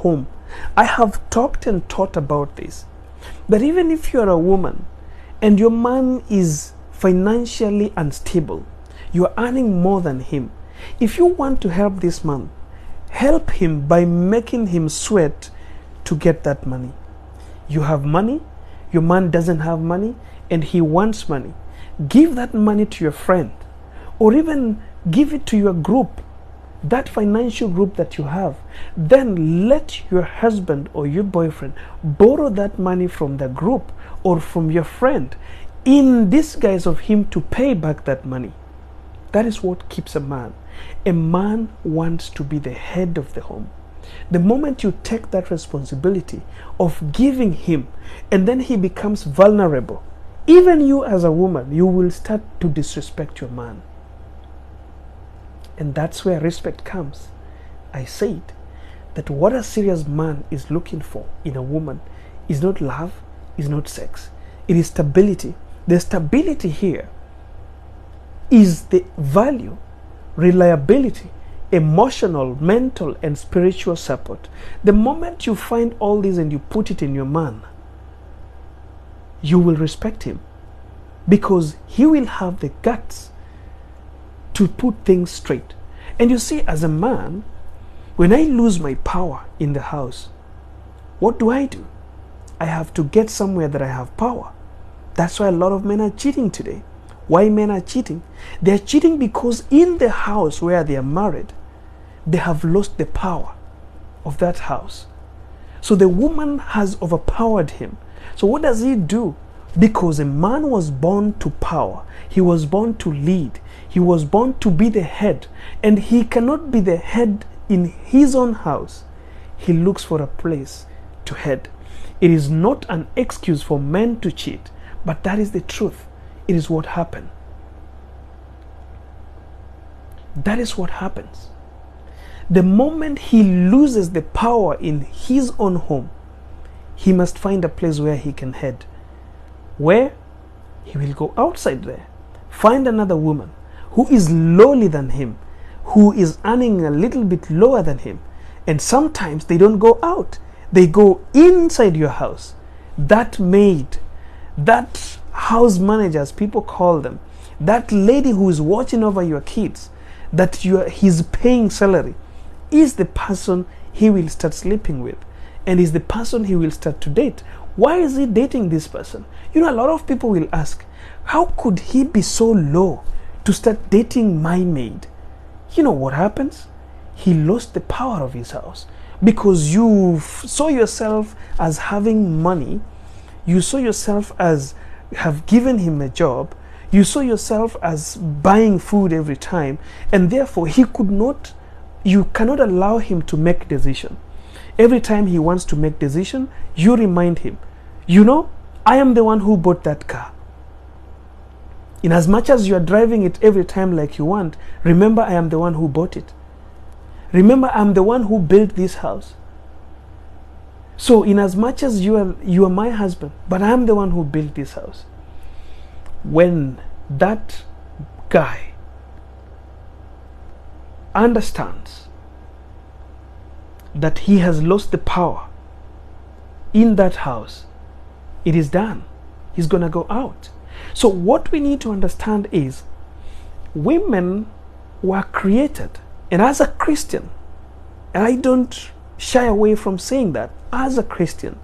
home, I have talked and taught about this. But even if you're a woman and your man is financially unstable, you are earning more than him. If you want to help this man, help him by making him sweat to get that money. You have money, your man doesn't have money, and he wants money. Give that money to your friend, or even give it to your group, that financial group that you have. Then let your husband or your boyfriend borrow that money from the group or from your friend in disguise of him to pay back that money. That is what keeps a man. A man wants to be the head of the home. The moment you take that responsibility of giving him, and then he becomes vulnerable, even you as a woman, you will start to disrespect your man. And that's where respect comes. I said that what a serious man is looking for in a woman is not love, is not sex. It is stability. The stability here is the value, reliability, emotional, mental, and spiritual support. The moment you find all these and you put it in your man, you will respect him, because he will have the guts to put things straight. And you see, as a man, when I lose my power in the house, what do? I have to get somewhere that I have power. That's why a lot of men are cheating today. Why men are cheating? They are cheating because in the house where they are married, they have lost the power of that house. So the woman has overpowered him. So what does he do? Because a man was born to power. He was born to lead. He was born to be the head. And he cannot be the head in his own house. He looks for a place to head. It is not an excuse for men to cheat, but that is the truth. It is what happened. That is what happens. The moment he loses the power in his own home, he must find a place where he can head. Where? He will go outside there, find another woman who is lowly than him, who is earning a little bit lower than him. And sometimes they don't go out. They go inside your house. That maid, that house manager, as people call them, that lady who is watching over your kids, that he's paying salary, is the person he will start sleeping with, and is the person he will start to date. Why is he dating this person? You know, a lot of people will ask, how could he be so low to start dating my maid? You know what happens? He lost the power of his house, because you saw yourself as having money. You saw yourself as have given him a job. You saw yourself as buying food every time, and therefore you cannot allow him to make decision. Every time he wants to make decision, you remind him, you know, I am the one who bought that car. In as much as you are driving it every time like you want, remember, I am the one who bought it. Remember, I am the one who built this house. So in as much as you are my husband, but I am the one who built this house. When that guy understands that he has lost the power in that house, it is done. He's gonna go out. So what we need to understand is, women were created, and as a Christian, and I don't shy away from saying that, as a Christian,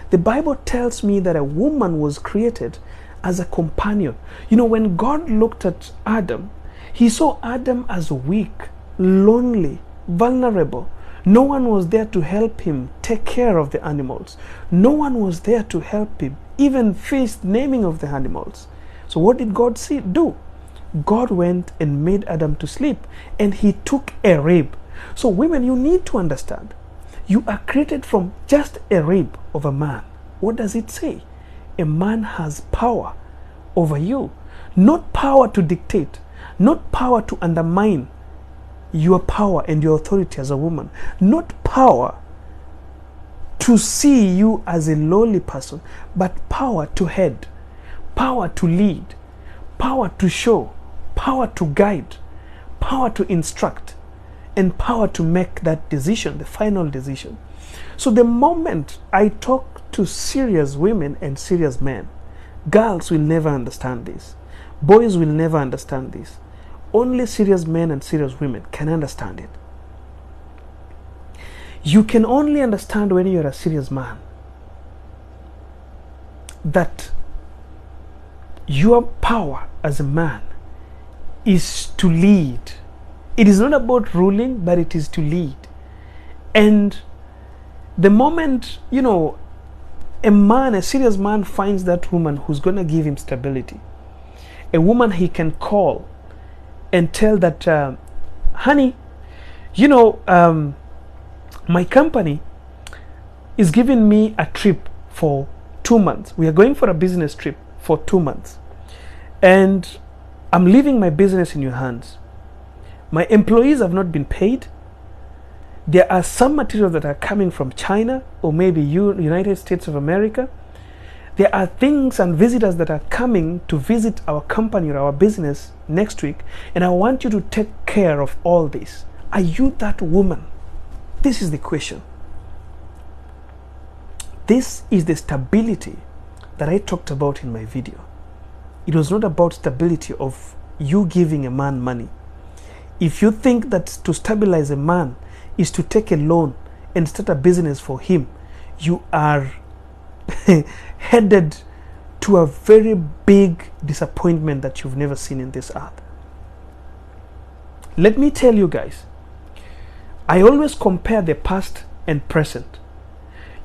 the Bible tells me that a woman was created as a companion. You know, when God looked at Adam, he saw Adam as weak, lonely, vulnerable. No one was there to help him take care of the animals. No one was there to help him even fix naming of the animals. So what did God do? God went and made Adam to sleep, and he took a rib. So women, you need to understand, you are created from just a rib of a man. What does it say? A man has power over you. Not power to dictate, not power to undermine your power and your authority as a woman, not power to see you as a lowly person, but power to head, power to lead, power to show, power to guide, power to instruct, and power to make that decision, the final decision. So the moment I talk to serious women and serious men, girls will never understand this. Boys will never understand this. Only serious men and serious women can understand it. You can only understand when you're a serious man that your power as a man is to lead. It is not about ruling, but it is to lead. And the moment, a man, a serious man, finds that woman who's going to give him stability, a woman he can call and tell that, honey, my company is giving me a trip for 2 months. We are going for a business trip for 2 months. And I'm leaving my business in your hands. My employees have not been paid. There are some materials that are coming from China or maybe United States of America. There are things and visitors that are coming to visit our company or our business next week, and I want you to take care of all this. Are you that woman? This is the question. This is the stability that I talked about in my video. It was not about stability of you giving a man money. If you think that to stabilize a man is to take a loan and start a business for him, you are headed to a very big disappointment that you've never seen in this earth. Let me tell you guys, I always compare the past and present.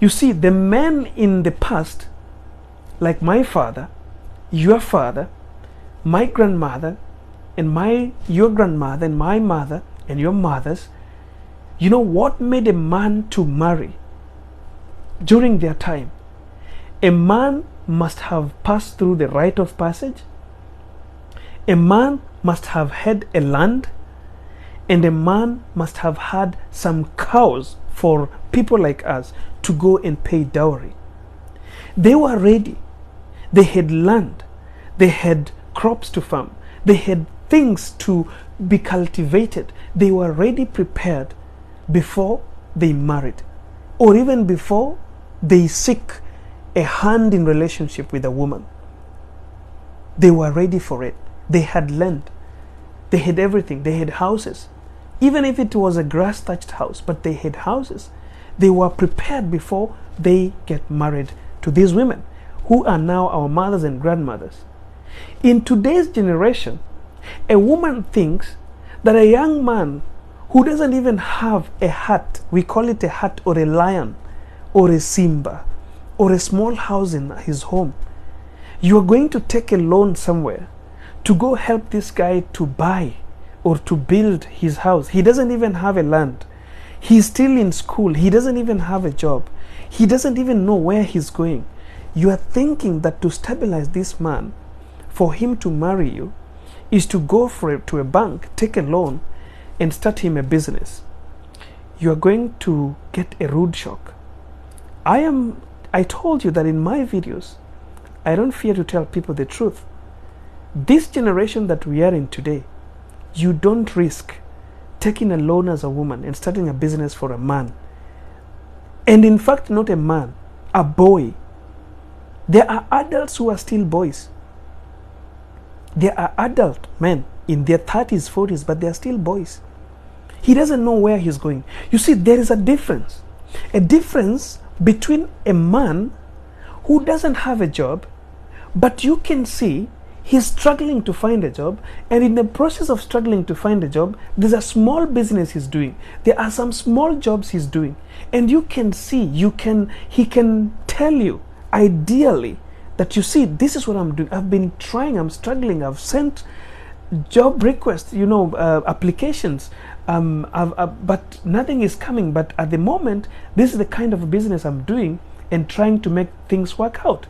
You see, the men in the past, like my father, your father, my grandmother, and your grandmother, and my mother, and your mothers, you know what made a man to marry during their time? A man must have passed through the rite of passage. A man must have had a land, and a man must have had some cows for people like us to go and pay dowry. They were ready. They had land. They had crops to farm. They had things to be cultivated. They were ready, prepared before they married, or even before they seek a hand in relationship with a woman. They were ready for it. They had land. They had everything. They had houses. Even if it was a grass-thatched house, but they had houses. They were prepared before they get married to these women, who are now our mothers and grandmothers. In today's generation, a woman thinks that a young man who doesn't even have a hut, we call it a hut, or a lion, or a Simba, or a small house in his home, you are going to take a loan somewhere to go help this guy to buy or to build his house. He doesn't even have a land. He's still in school. He doesn't even have a job. He doesn't even know where he's going. You are thinking that to stabilize this man, for him to marry you, is to go to a bank, take a loan, and start him a business. You are going to get a rude shock. I told you that in my videos, I don't fear to tell people the truth. This generation that we are in today, you don't risk taking a loan as a woman and starting a business for a man. And in fact, not a man, a boy. There are adults who are still boys. There are adult men in their 30s, 40s, but they are still boys. He doesn't know where he's going. You see, there is a difference. A difference between a man who doesn't have a job, but you can see he's struggling to find a job, and in the process of struggling to find a job, there's a small business he's doing. There are some small jobs he's doing, and you can see, he can tell you ideally that, you see, this is what I'm doing. I've been trying, I'm struggling, I've sent job requests, applications, but nothing is coming. But at the moment, this is the kind of business I'm doing and trying to make things work out.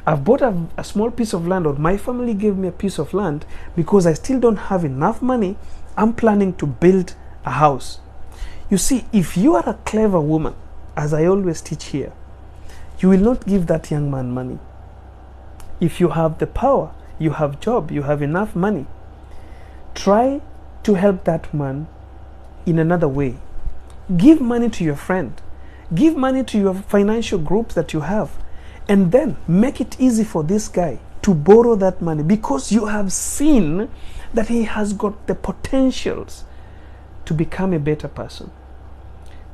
I've bought a small piece of land, or my family gave me a piece of land because I still don't have enough money. I'm planning to build a house. You see, if you are a clever woman, as I always teach here, you will not give that young man money. If you have the power, you have job, you have enough money, try to help that man in another way. Give money to your friend. Give money to your financial groups that you have, and then make it easy for this guy to borrow that money, because you have seen that he has got the potentials to become a better person.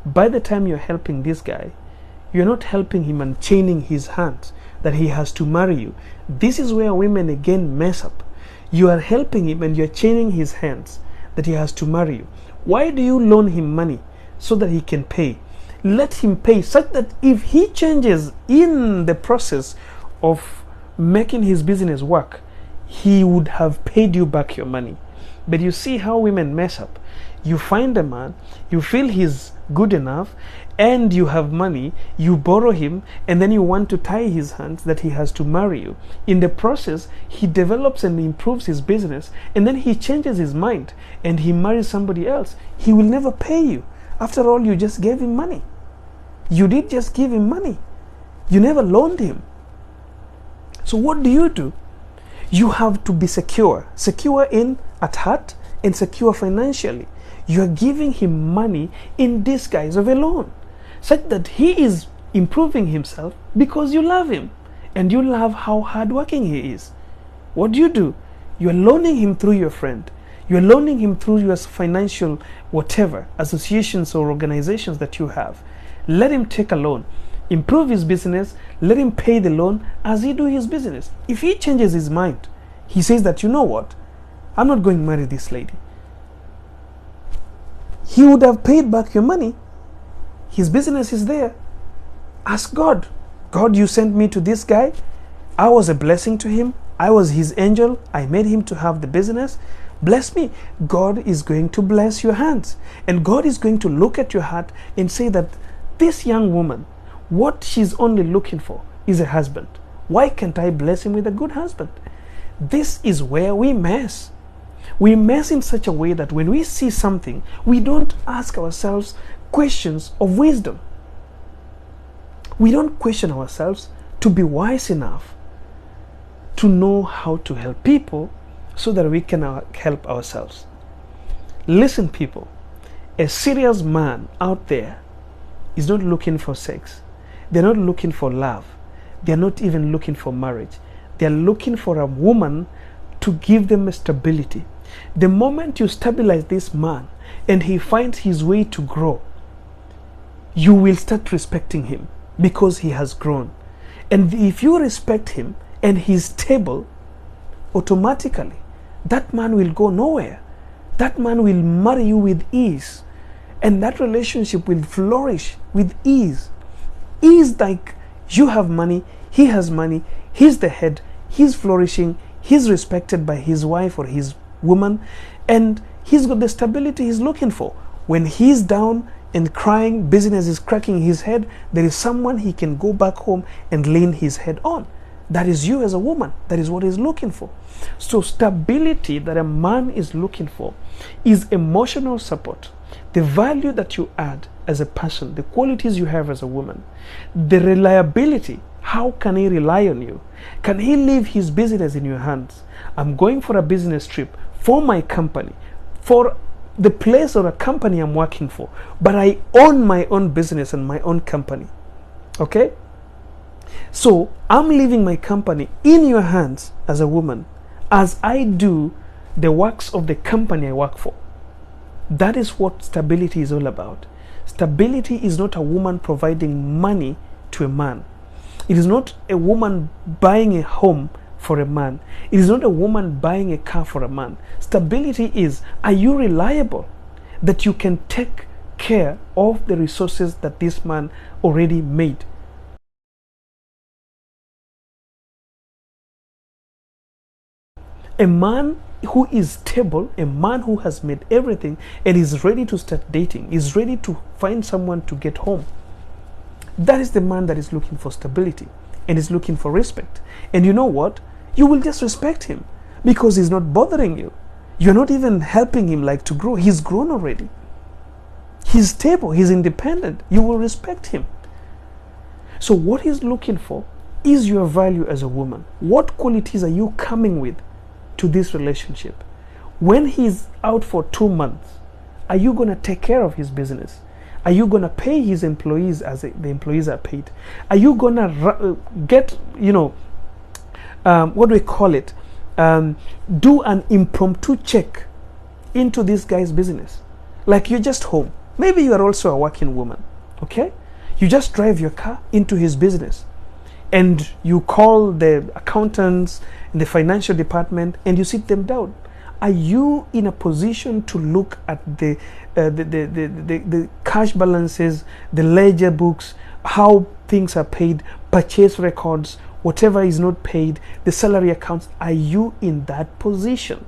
By the time you're helping this guy, you're not helping him and chaining his hands that he has to marry you. This is where women again mess up. You are helping him and you're chaining his hands that he has to marry you. Why do you loan him money? So that he can pay. Let him pay, such that if he changes in the process of making his business work, he would have paid you back your money. But you see how women mess up. You find a man, you feel he's good enough, and you have money, you borrow him, and then you want to tie his hands that he has to marry you. In the process, he develops and improves his business, and then he changes his mind and he marries somebody else. He will never pay you. After all, you just gave him money. You did just give him money. You never loaned him. So what do? You have to be secure. Secure in at heart and secure financially. You are giving him money in disguise of a loan, such that he is improving himself because you love him and you love how hardworking he is. What do? You are loaning him through your friend. You are loaning him through your financial whatever, associations or organizations that you have. Let him take a loan. Improve his business. Let him pay the loan as he do his business. If he changes his mind, he says that, you know what, I'm not going to marry this lady. He would have paid back your money. His business is there. Ask God. God, you sent me to this guy. I was a blessing to him. I was his angel. I made him to have the business. Bless me. God is going to bless your hands. And God is going to look at your heart and say that this young woman, what she's only looking for is a husband. Why can't I bless him with a good husband? This is where we mess. We mess in such a way that when we see something, we don't ask ourselves questions of wisdom. We don't question ourselves to be wise enough to know how to help people so that we can help ourselves. Listen, people, a serious man out there is not looking for sex. They're not looking for love. They're not even looking for marriage. They're looking for a woman to give them a stability. The moment you stabilize this man and he finds his way to grow, you will start respecting him because he has grown. And if you respect him and he's stable, automatically that man will go nowhere. That man will marry you with ease, and that relationship will flourish with ease. Ease, like you have money, he has money, he's the head, he's flourishing, he's respected by his wife or his woman, and he's got the stability he's looking for. When he's down and crying, business is cracking his head, there is someone he can go back home and lean his head on. That is you as a woman. That is what he's looking for. So stability that a man is looking for is emotional support, the value that you add as a person, the qualities you have as a woman, the reliability. How can he rely on you? Can he leave his business in your hands? I'm going for a business trip for my company, for the place or a company I'm working for, but I own my own business and my own company. Okay? So I'm leaving my company in your hands as a woman, as I do the works of the company I work for. That is what stability is all about. Stability is not a woman providing money to a man. It is not a woman buying a home for a man. It is not a woman buying a car for a man. Stability is, are you reliable that you can take care of the resources that this man already made? A man who is stable, a man who has made everything and is ready to start dating, is ready to find someone to get home. That is the man that is looking for stability and is looking for respect. And you know what? You will just respect him because he's not bothering you. You're not even helping him like to grow. He's grown already. He's stable. He's independent. You will respect him. So what he's looking for is your value as a woman. What qualities are you coming with to this relationship? When he's out for 2 months, are you going to take care of his business? Are you going to pay his employees as the employees are paid? Are you going to get, what do we call it? Do an impromptu check into this guy's business. Like you're just home. Maybe you are also a working woman. Okay? You just drive your car into his business. And you call the accountants in the financial department and you sit them down. Are you in a position to look at the cash balances, the ledger books, how things are paid, purchase records, whatever is not paid, the salary accounts? Are you in that position?